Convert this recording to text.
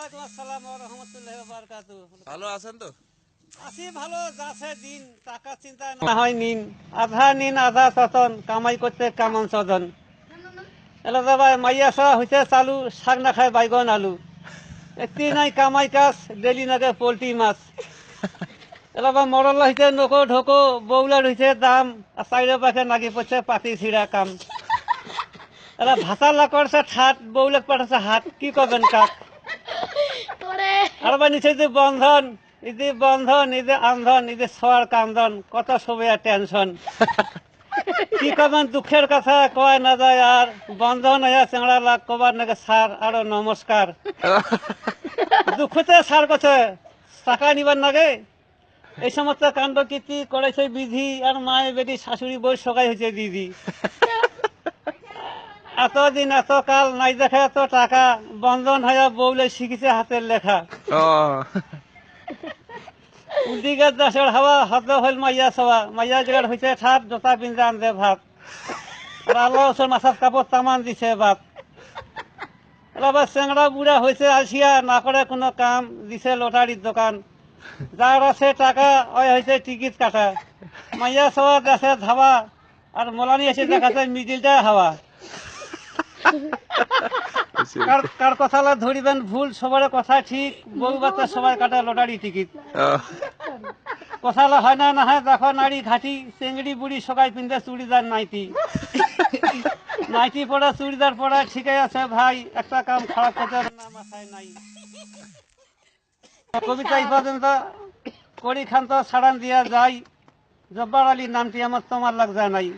ওয়ালাইকুম আসসালাম ওয়া রাহমাতুল্লাহি ওয়া বারাকাতুহু। ভালো আছেন তো? আছি ভালো, যাচ্ছে দিন, টাকা চিন্তা না হয় নিন, আধা নিন আধা সতন, কামাই করতে কেমন সদন। এলা যাবা মাইয়া সা হইতে চালু, শাক না খায় বাইগন আলু। একটি নাই কামাই কাজ, ডেলি নাগে পোল্ট্রি মাছ। এলা বা মরল হইতে নকো ঢোকো, বৌলার হইতে দাম, আর চাইরে পাখে নাগি পড়ছে পাতি ছিঁড়া কাম। এলা ভাষা লাকড়ছে ঠাট, বৌলাক পাঠাচ্ছে হাট, কি করবেন কাক। আর বা নিচে যে বন্ধন, এই যে আন্ধন, এই যে সোয়ার কান্দন, কত সবে টেনশন। কি করবেন দুঃখের কথা কয় না যায়, আর বন্ধন হইয়া চেংড়া লাগ কবার নাকি সার আরো নমস্কার। দুঃখতে সার কথা টাকা নিবার নাগে, এই সমস্ত কাণ্ড কীর্তি করেছে বিধি, আর মায়ের বেটি শাশুড়ি বই সবাই হয়েছে দিদি। এতদিন এত কাল নাই দেখা এত টাকা, বন্ধন হইয়া বউলে শিখেছে হাতের লেখা। উল্টিগার দাসের হাওয়া হত হইল মাইয়া সবা, মাইয়া জায়গার হয়েছে ঠাট, জোতা পিন্ধে আনতে ভাত। আর আল্লাহ ওসর মাথার কাপড় তামান দিছে বাত। আবার চেংড়া বুড়া হয়েছে আসিয়া, না করে কোনো কাম, দিছে লটারির দোকান। যার আছে টাকা ওই হয়েছে টিকিট কাটা, মাইয়া সবা দেশে ধাবা, আর মোলানি এসে দেখাচ্ছে মিডিলটা হাওয়া। কার কথা ধরিবেন ভুল, সবার কথা ঠিক, বউ বাচ্চা সবাই কাটা লটারি টিকিট। কথা হয় না না হয় দেখো নারী ঘাটি, চেংড়ি বুড়ি সবাই পিন্ধে চুড়িদার নাইটি। নাইটি পড়া চুড়িদার পড়া ঠিকই আছে ভাই, একটা কাম খারাপ করতে না মাথায় নাই। কবিতা এই পর্যন্ত করি খান তো ছাড়ান দিয়া যাই, জব্বার আলীর নামটি আমার তোমার লাগ যায় নাই।